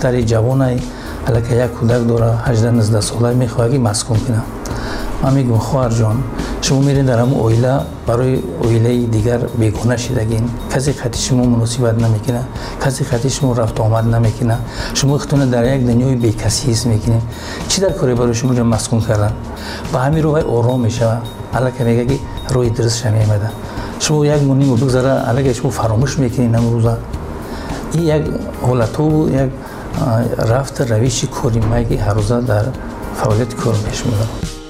دختری جوانی الکی یک کودک داره 18-19 ساله میخواد که مسکون کنه. من میگم خواهر جان شما میرین در همون اویله برای اویله دیگر بیگانه شدگین، کسی خطی شما مناسبت نمیکنه، کسی خطی شما رفت آمد نمیکنه، شما خودتون در یک دنیای بیکسی حس میکنین. چی در کاری برای شما را مسکون کردن؟ با همین روی آرام میشه. الکی میگه که روی درست نمیاد. شما یک مونی بگذاره الکی شما فراموش میکنین امروزا. این یک حالتو یک رفت رویش کاری میگه هر روز در فعالیت کار میشه.